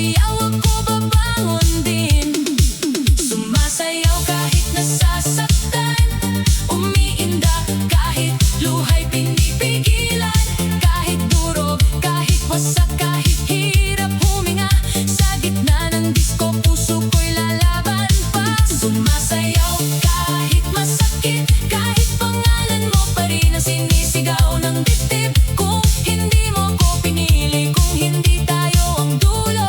sasayaw ako, babangon din. Sumasayaw kahit nasasaktan, umiinda kahit luha'y pinipigilan. Kahit durog, kahit wasak, kahit hirap huminga, sa gitna ng disko puso ko'y lalaban pa. Sumasayaw kahit masakit, kahit pangalan mo pa rin ang sinisigaw ng dibdib. Kung hindi mo ko pinili, kung hindi tayo ang dulo,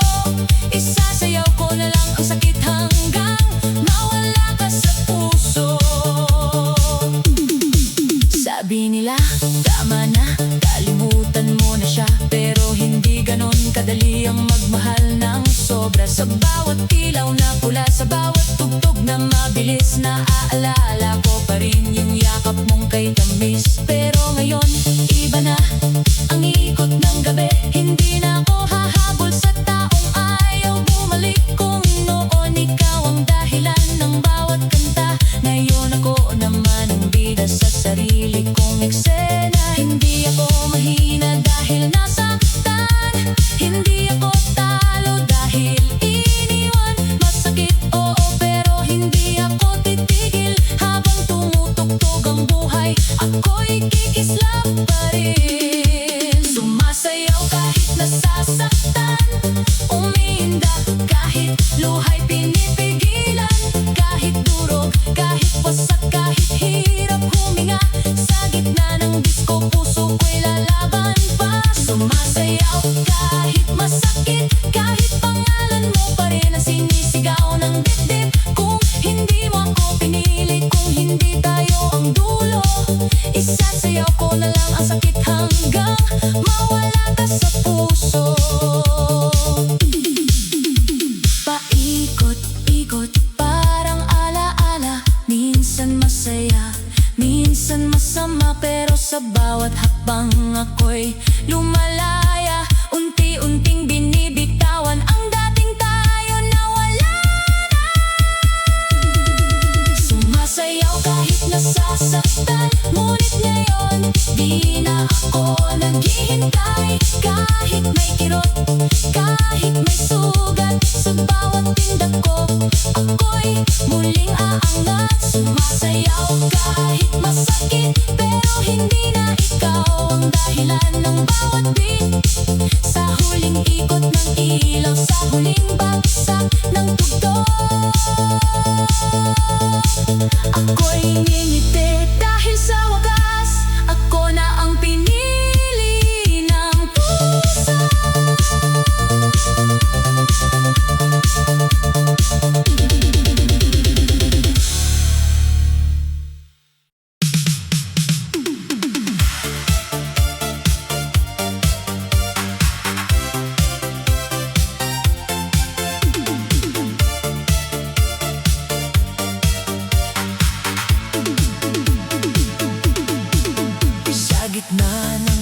isasayaw ko na lang ang sakit hanggang mawala ka sa puso. Sabi nila, tama na, kalimutan mo na siya. Pero hindi ganon kadali ang magmahal ng sobra. Sa bawat ilaw na pula, sa bawat tugtog na mabilis, naaalala ko pa rin yung yakap mong kay tamis. Pero ngayon, iba na ang ikot ng gabi. Hindi na ako hahabol sa taong ayaw bumalik. Kung noon ikaw ang dahilan ng bawat kanta, ngayon ako naman ang bida sa sarili kong eksena. Hindi ako mahina dahil nasaktan, hindi ako talo dahil iniwan. Masakit, oo, pero hindi ako titigil. Habang tumutugtog ang buhay, ako'y kikislap pa rin. Sumasayaw kahit nasasaktan, umiinda kahit luha'y pinipigilan. Kahit durog, kahit wasak, kahit hirap huminga, sa gitna ng disko puso ko'y lalaban pa. Sumasayaw kahit masakit, kahit pangalan mo pa rin ang sinisigaw ng dibdib. Kung hindi mo ako pinili, kung hindi tayo ang dulo, isasayaw ko na lang ang sakit hanggang mawala ka sa puso. Paikot-ikot parang alaala, minsan masaya, minsan masama, pero sa bawat hakbang ako'y lumalaya. Unti-unting binibitawan ang dating tayo na wala na. Sumasayaw kahit nasasaktan, ngunit ngayon di na ako naghihintay. Kahit may kirot, kahit may sugat, sa bawat tindak ko ako'y muling aangat. Sumasayaw kahit masakit, pero hindi na ikaw ang dahilan ng bawat beat. Sa huling ikot ng ilaw, sa huling bagsak ng tugtog, ako'y ngingiti dahil sa wakas ako na ang pinili ng puso. Sa gitna ng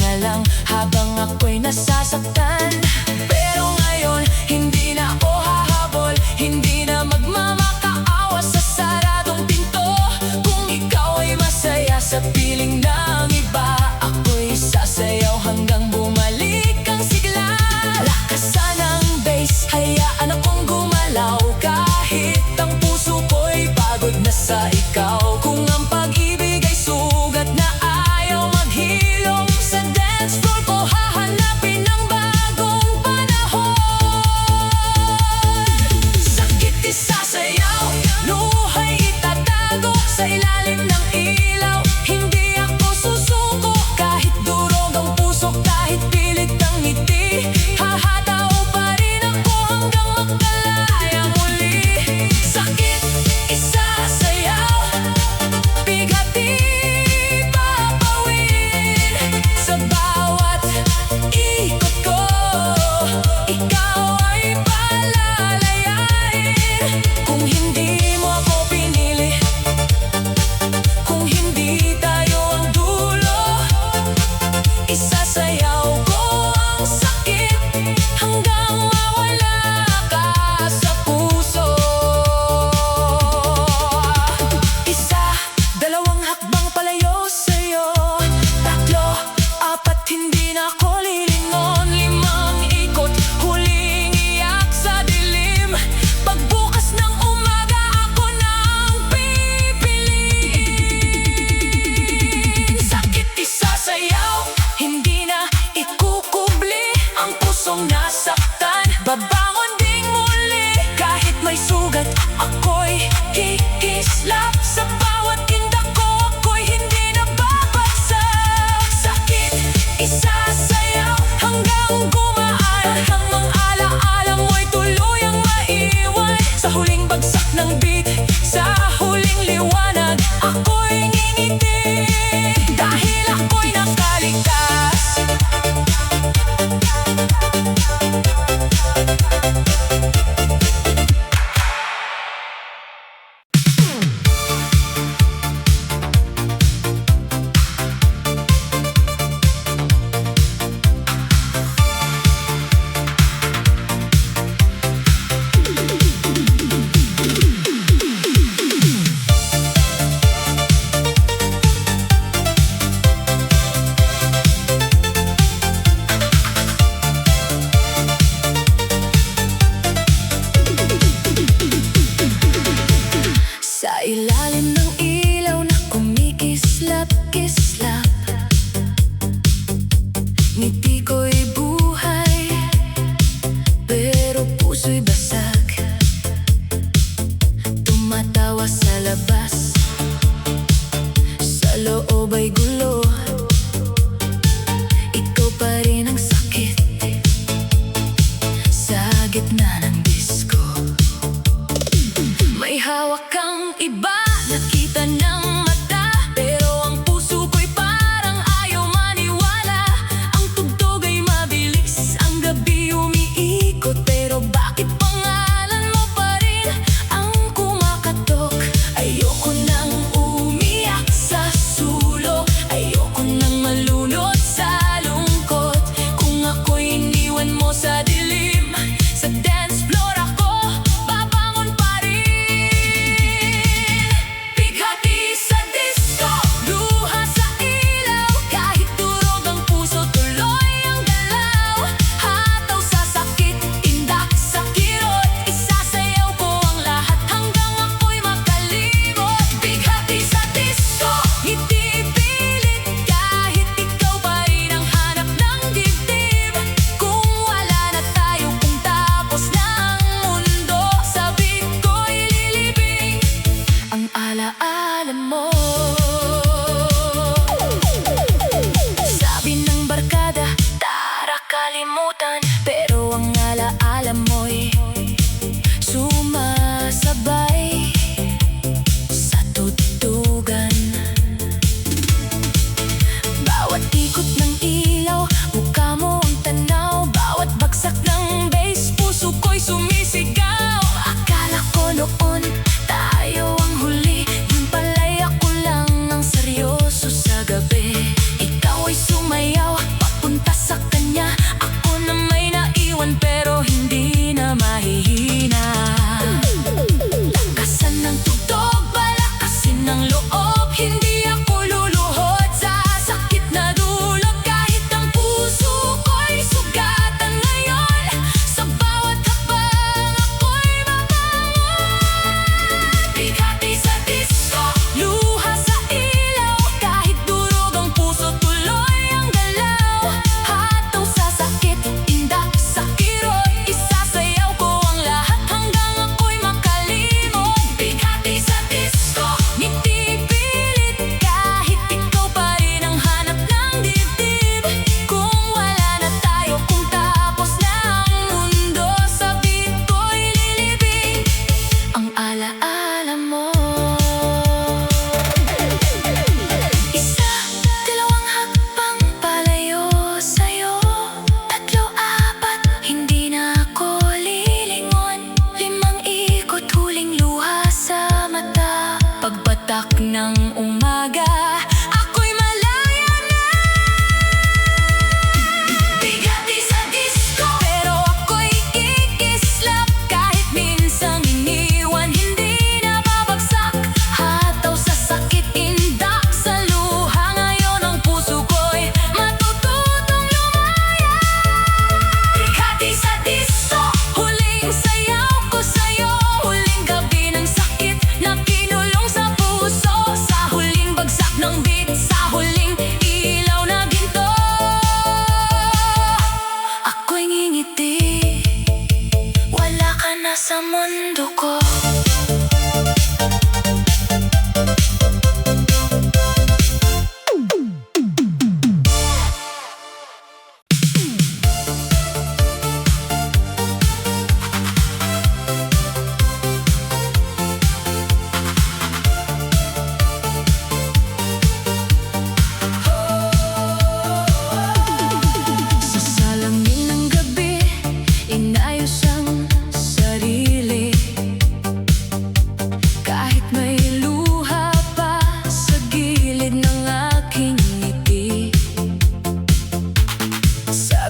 na lang habang ako'y nasasaktan. Pero ngayon, hindi na ako hahabol, hindi na magmamakaawa sa saradong pinto. Kung ikaw ay masaya sa piling ng iba, ako'y sasayaw hanggang bumalik ang sigla. Lakasan ang bass, hayaan akong gumalaw, kahit ang puso ko'y pagod na sa ikaw. Kung ang pag-ibig ay sugat na ayaw maghilom, sa dance floor ko hahanapin ang bagong panahon. Sakit isasayaw, luhay itatago sa ilalim ng ilaw. Hindi ako susuko kahit durog ang puso, kahit pilit ang ngiti. Hahataw pa rin ako hanggang magkalaya muli. Sakit isasayaw, bigati papawid. Sa bawat ikot ko, ikaw ay palalayain. Kung hindi mo ako pinili, kung hindi tayo ang dulo, isasayaw ko ang sakit hanggang mawala ka sa puso. Isa, dalawang hakbang palayo sa'yo, tatlo, apat, hindi na ako lilingon. Limang ikot, huling iyak sa dilim. Pagbukas ng umaga, ako nang pipiliin. Sakit isasayaw, hindi na ikukubli ang pusong nasaktan. Babangon ding muli, kahit may sugat, ako'y kikislap. Sa bawat indak ko, ako'y hindi nababagsak. Sakit isasayaw hanggang gumaan, hanggang alaala mo'y tuluyang maiwan. Sa huling bagsak ng beat, sa huling liwanag, ako'y ngingiti dahil ako'y nakaligtas. Sa ilalim ng ilaw na kumikislap-kislap, ngiti ko'y buhay, pero puso'y basag. Tumatawa sa labas, sa loob ay gulo. Ikaw pa rin ang sakit sa gitna ng disco. May hawak kang iba, nakita ng mata, pero ang puso ko'y parang ayaw maniwala. Ang tugtog ay mabilis, ang gabi umiikot, pero bakit pangalan mo pa rin ang kumakatok? Ayoko nang umiyak sa sulok, ayoko nang malunod sa lungkot. Kung ako'y iniwan mo sa dilim, sa dance floor ako babangon pa rin. Bighati sa disco, luha sa ilaw, kahit durog ang puso, tuloy ang galaw. Hataw sa sakit, tindak sa kirot, isasayaw ko ang lahat hanggang ako'y makalimot. Bighati sa disco, ngiti pilit, kahit ikaw pa rin ang hanap ng dibdib. Kung wala na tayo, kung tapos na ang mundo, sabik ko'y lilibing ang alaala mo. Sabi ng barkada, tara kalimutan, pero ang alaala mo'y sumasabay sa tutugan. Bawat ikot ng ilaw, mukha mo ang tanaw. Bawat bagsak ng bass, puso ko'y sumisigaw. Akala ko noon tayo ang huli, yun pala'y ako lang ang seryoso sa gabi. Ikaw ay sumayaw,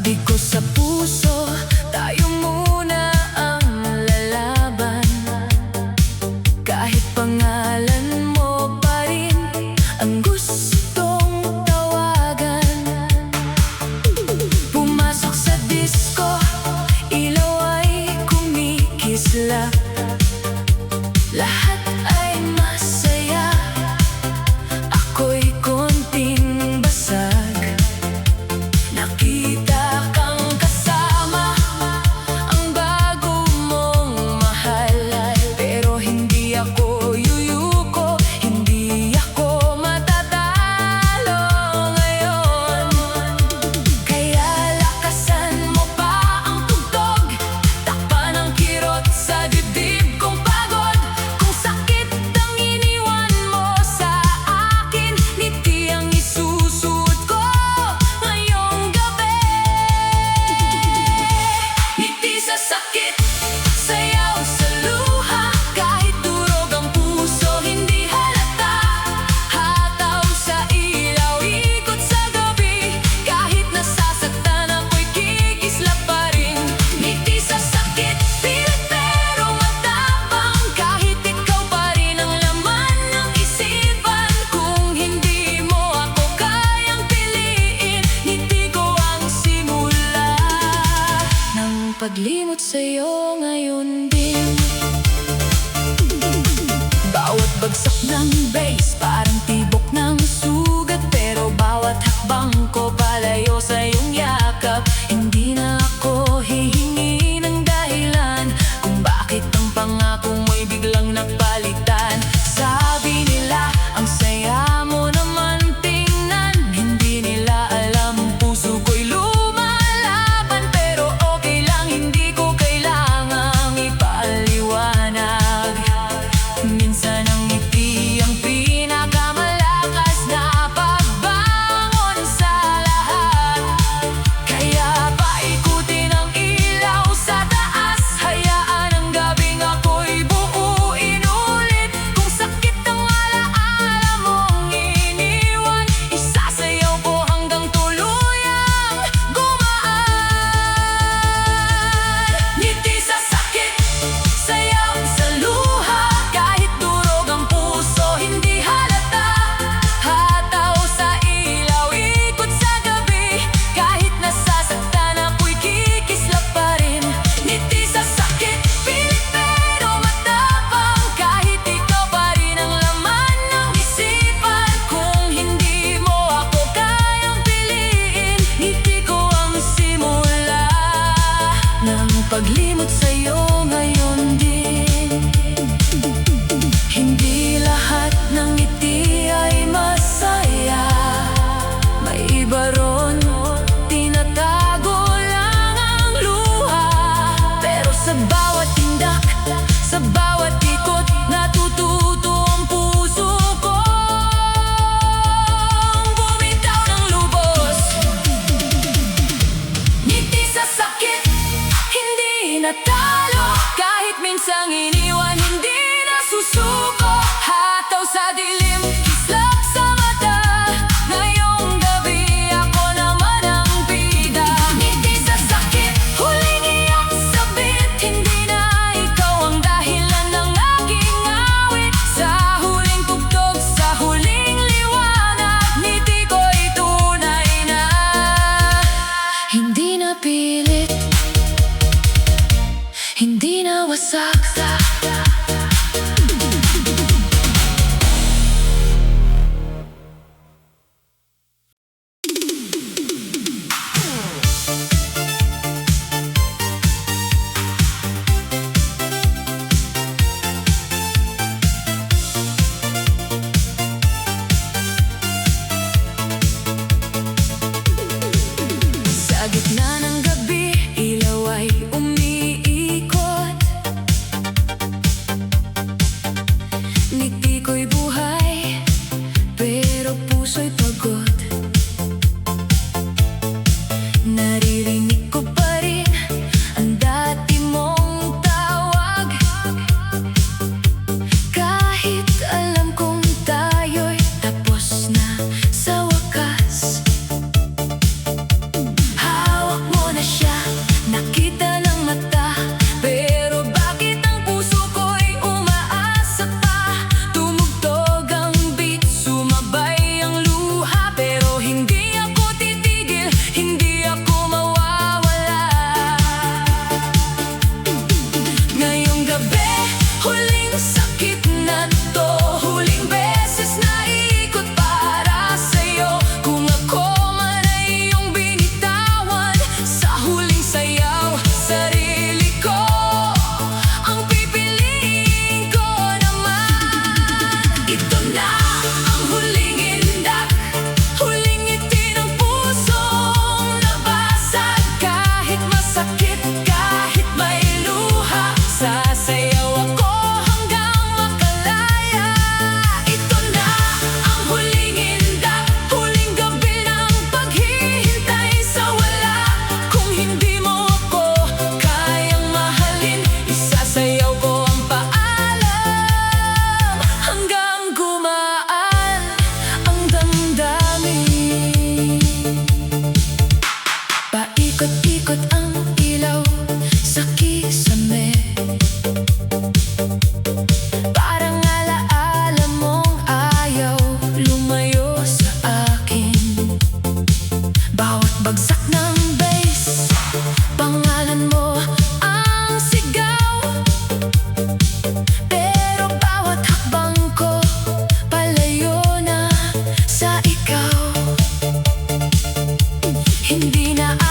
Sabi ko sa puso, tayo muna ang lalaban. Kahit pangalan mo pa rin ang gustong tawagan. Pumasok sa disco, ilaw ay kumikislap. Lahat ay masaya, ako'y konting basag. Nakita kang kasama ang bago mong mahal. Pero hindi ako yuyuko, hindi ako matatalo ngayon. Kaya lakasan mo pa ang tugtog, takpan ang kirot sa dibdib kong pagod. Kung sakit ang iniwan mo sa akin, ngiti ang isusuot ko ngayong gabi. Ngiti sa sakit, sayaw sa luha, kahit durog ang puso hindi halata. Hataw sa ilaw, ikot sa gabi, kahit nasasaktan ako'y kikislap pa rin. Ngiti sa sakit, pilit pero matapang, kahit ikaw pa rin ang laman ng isipan. Kung hindi mo ako kayang piliin, ngiti ko ang simula ng paglimot sa'yo ngayon din. Bawat bagsak ng bass parang tibok ng sugat, pero bawat hakbang ko palayo sa iyong yakap. Hindi na ako hihingi ng dahilan kung bakit ang pangako mo'y biglang nagpalitan. Sabi nila ang saya mo naman tingnan, hindi nila alam ang puso ko'y lumalaban. Pero okay lang, hindi ko kailangang ipaliwanag. Minsan ang ngiti ang pinakamalakas na pagbangon sa lahat. Kaya paikutin ang ilaw sa taas, hayaan ang gabing ako'y buuin ulit. Kung sakit ang alaala mong iniwan, isasayaw ko hanggang tuluyang gumaan. Ngiti sa sakit, sayaw sa luha, kahit durog ang puso hindi halata. Hataw sa ilaw, ikot sa gabi, kahit nasasaktan ako'y kikislap pa rin. Ngiti sa sakit, pilit pero matapang, kahit ikaw pa rin ang laman ng isipan. Kung hindi mo ako kayang piliin, ngiti ko ang simula ng paglimot sa'yo ngayon din. Hindi lahat ng ngiti ay masaya, may iba ron tinatago lang ang luha. Pero sa bawat tindak, sa bawat ikot, natututo ang puso kong bumitaw ng lubos. Ngiti sa sakit, hindi natalo, kahit minsang iniwan, hindi nasusuko. Hataw sa dilim, kislap sa mata, ngayong gabi ako naman ang bida. Ngiti sa sakit, huling iyak sabit, hindi na ikaw ang dahilan ng aking awit. Sa huling tugtog, sa huling liwanag, ngiti ko'y tunay na hindi na pilit, hindi na wasak. Sa gitna ng gabi, ilaw ay umiikot.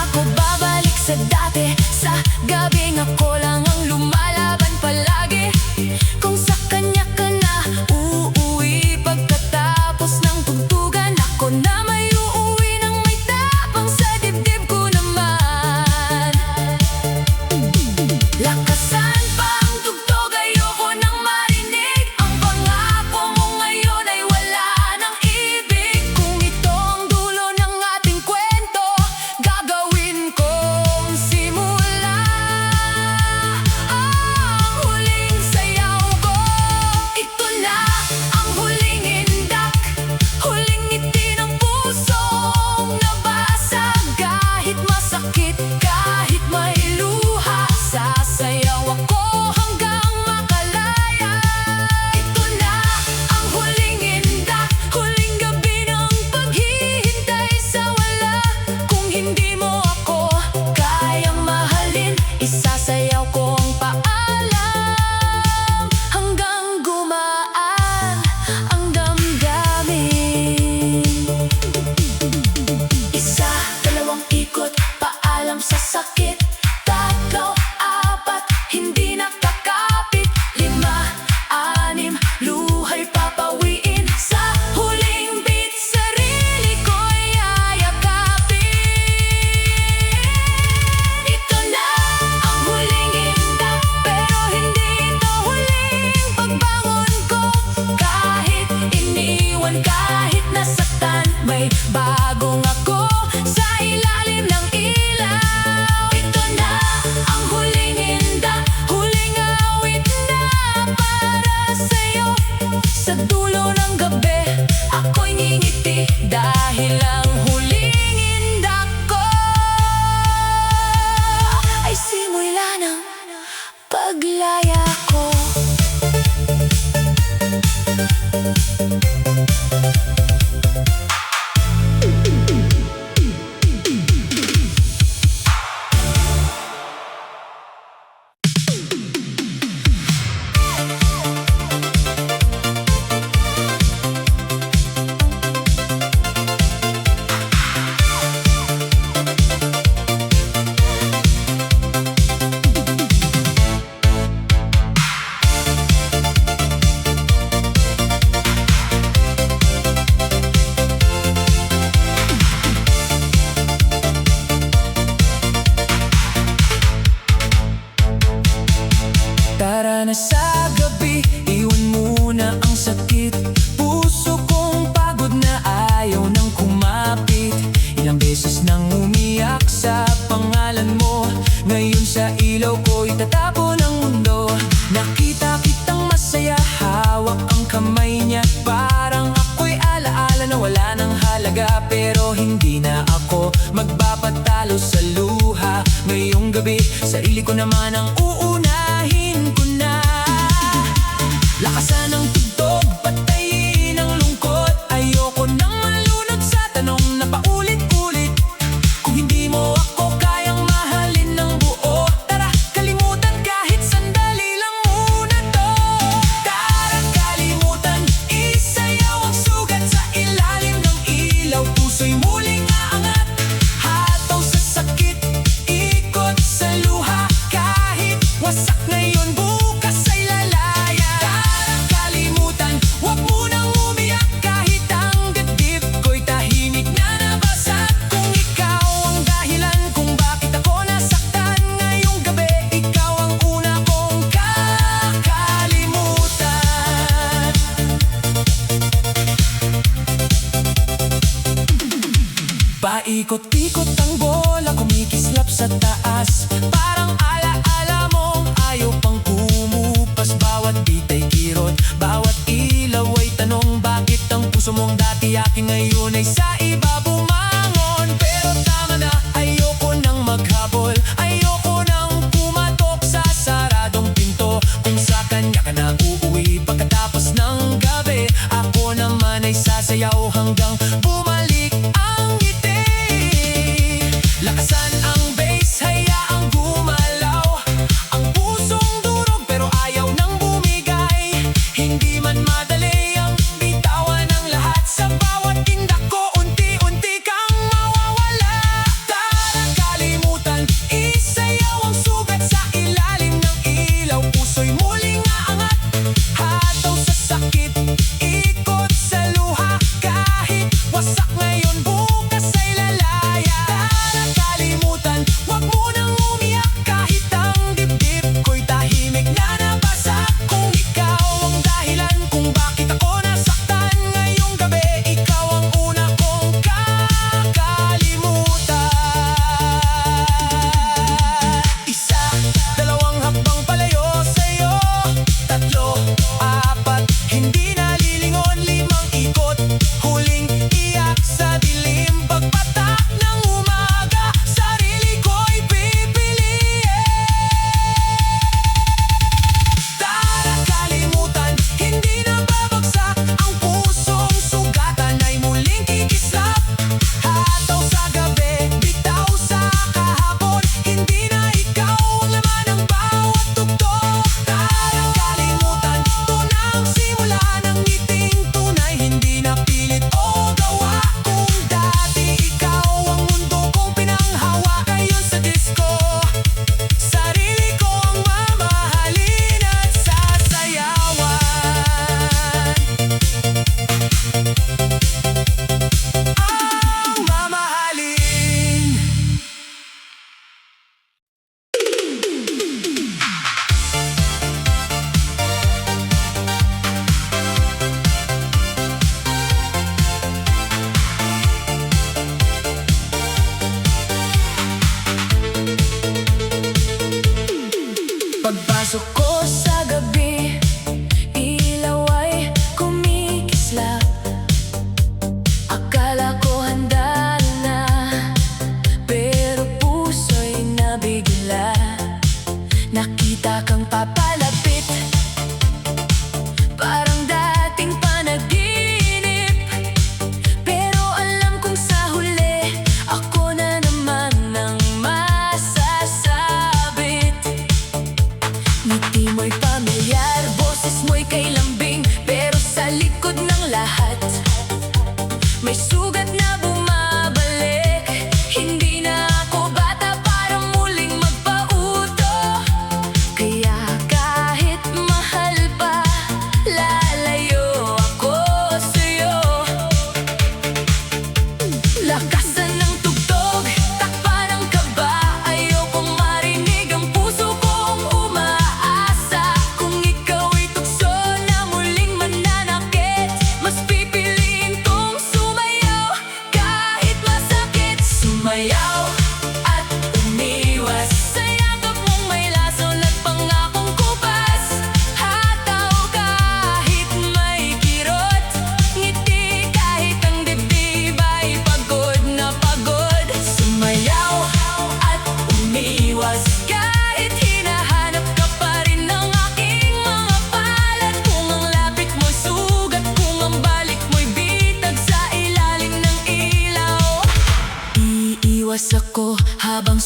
ako babalik sa dati. Sa gabing ako lang ang lumalaban palagi. Kung sa kanya ka na uuwi pagkatapos ng tugtugan, ako na may uuwi ng may tapang sa dibdib ko naman. Lakasan pa ang tugtog, ayoko nang marinig ang pangako mo ngayon ay wala ng ibig. Kung ito ang dulo ng ating kwento, gagawin kong simula ang huling sayaw ko. Ito na ang huling indak, huling ngiti ng pusong nabasag. Kahit masakit, kahit may luha, sasayaw ako hanggang makalaya. Ito na ang huling indak, huling gabi ng paghihintay sa wala. Kung hindi mo ako kayang mahalin, isasayaw ko ang paalam hanggang gumaan ang damdamin. Isa, dalawang ikot, paalam sa sakit. Tatlo, apat, hindi nakakapit. Lima, anim, luhay papawiin. Sa huling beat, sarili ko'y yayakapin. Ito na ang huling indak, pero hindi ito huling pagbangon ko. Kahit iniwan, kahit nasaktan, may bagong ako sa ilalim ng ilaw. Ito na ang huling indak, huling awit na para sa'yo. Sa dulo ng gabi, ako'y ngingiti dahil ang huling indak ko ay simula ng paglaya ko. Tara na sa gabi, iwan muna ang sakit. Puso kong pagod na ayaw nang kumapit. Ilang beses nang umiyak sa pangalan mo, ngayon sa ilaw ko'y tatapon ang mundo. Nakita kitang masaya, hawak ang kamay niya. Parang ako'y alaala na wala ng halaga. Pero hindi na ako magpapatalo sa luha. Ngayong gabi, sarili ko naman ang uunahin ko na. Lakasan ang tugtog, patayin ang lungkot. Ayoko nang malunod sa tanong na paulit-ulit. Kung hindi mo ako kayang mahalin ng buo, tara kalimutan kahit sandali lang muna to. Tara kalimutan, isayaw ang sugat sa ilalim ng ilaw. Puso'y muling aangat, hataw sa sakit, ikot sa luha. Kahit wasak ngayon, bukas ay lalaya. Tara kalimutan, wag mo nang umiyak. Kahit ang dibdib ko'y tahimik na nabasag. Kung ikaw ang dahilan kung bakit ako nasaktan ngayong gabi, ikaw ang una kong kakalimutan. Paikot-ikot ang bola, kumikislap sa taas. Parang ala-ala mong ayaw pang kumupas. Bawat bita'y kirot, bawat ilaw ay tanong. Bakit ang puso mong dati akin ngayon ay sa iba bumangon? Pero tama na, ayoko nang maghabol. Ayoko nang kumatok sa saradong pinto. Kung sa kanya ka na uuwi pagkatapos ng gabi, ako naman ay sasayaw hanggang bumalik ang ngiti.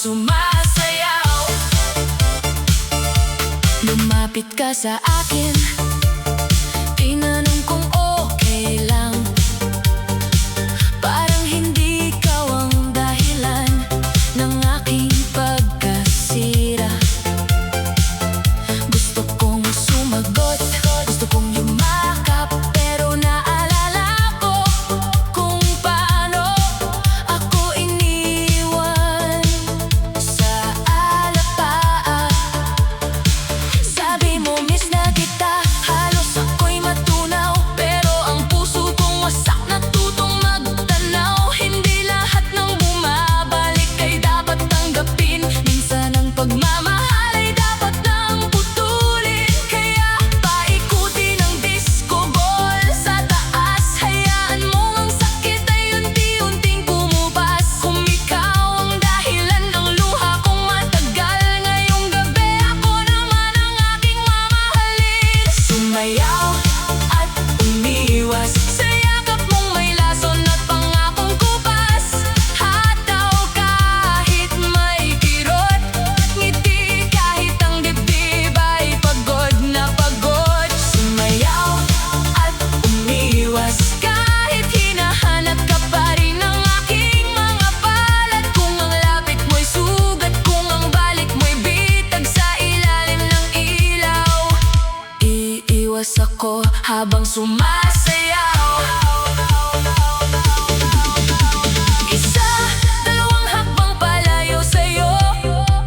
sumasayaw. Lumapit ka sa akin, tinanong kung okay lang. Parang hindi ikaw ang dahilan ng aking pagkasira. Gusto kong sumagot, gusto kong yumakap, pero naalala ko kung paano ako iniwan sa alapaap. Sabi mo miss na kita, halos ako'y matunaw, pero ang puso kong wasak, natutong magtanaw. Hindi lahat ng bumabalik ay dapat tanggapin. Minsan ang pagmamahal ay dapat nang putulin. Kaya paikutin ang disco ball sa taas, hayaan mo ang sakit ay unti-unting bumupas. Kung ikaw ang dahilan ng luha kong matagal ngayong gabi, ako naman ang aking mamahalin. Sumayaw at umiwas sa yakap mong may lason at pangakong kupas. Hataw kahit may kirot, ngiti kahit ang dibdib ay pagod na pagod. Sumayaw at umiwas kahit hinahanap ka pa rin ng aking mga palad. Kung ang lapit mo'y sugat, kung ang balik mo'y bitag sa ilalim ng ilaw, iiwas ako habang sumasayaw. Isa, dalawang hakbang palayo sa'yo,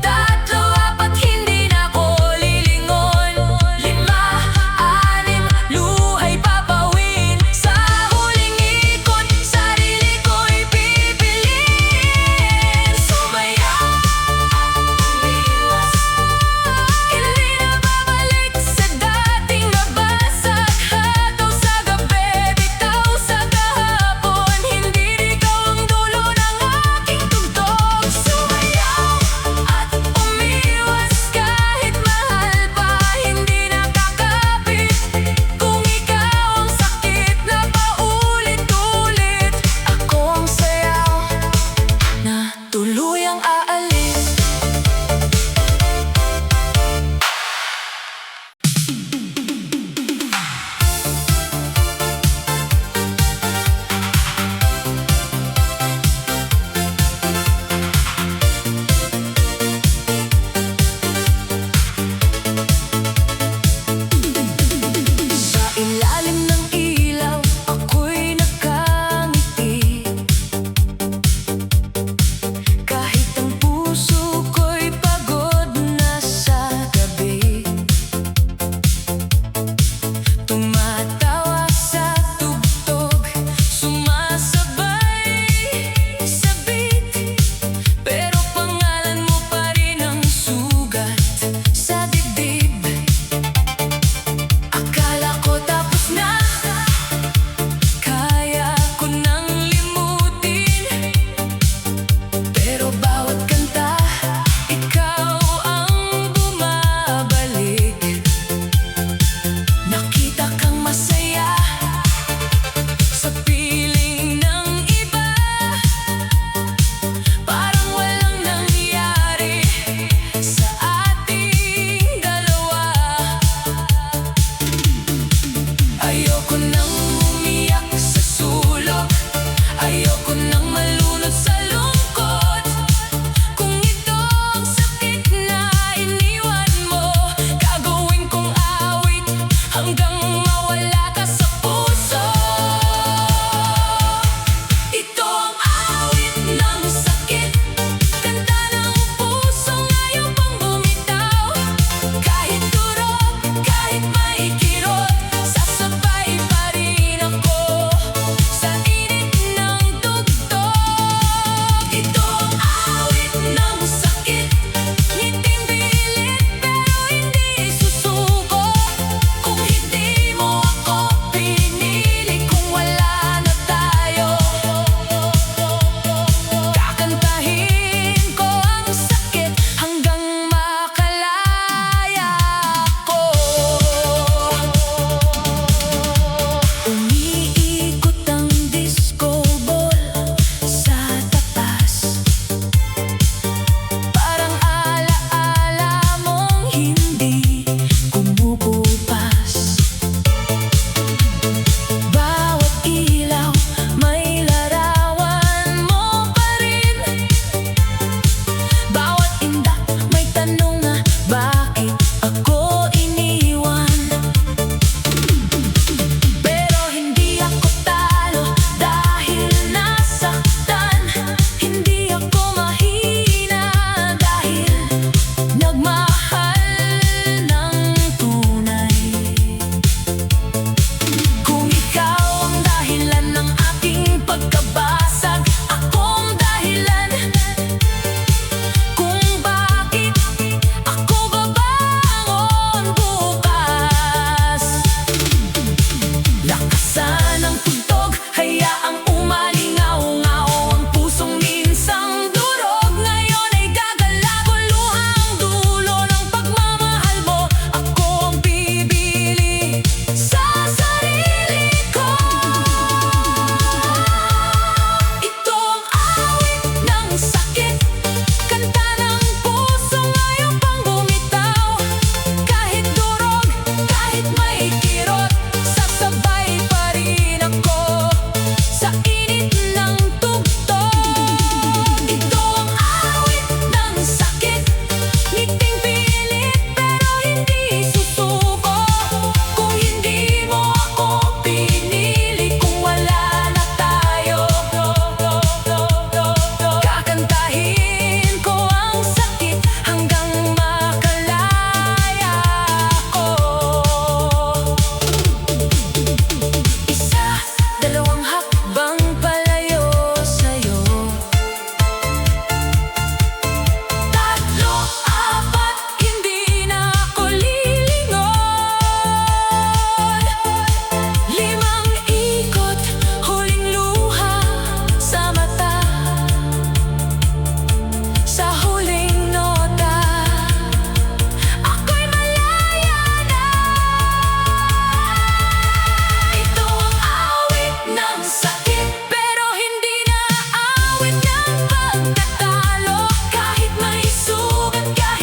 tatlo, apat, hindi na ako lilingon. Lima, anim, luha'y papawin. Sa huling ikot, sarili ko'y pipiliin. Sumayaw, umiwas, hindi na babalik sa dating nabasag. Hataw sa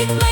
Kahit may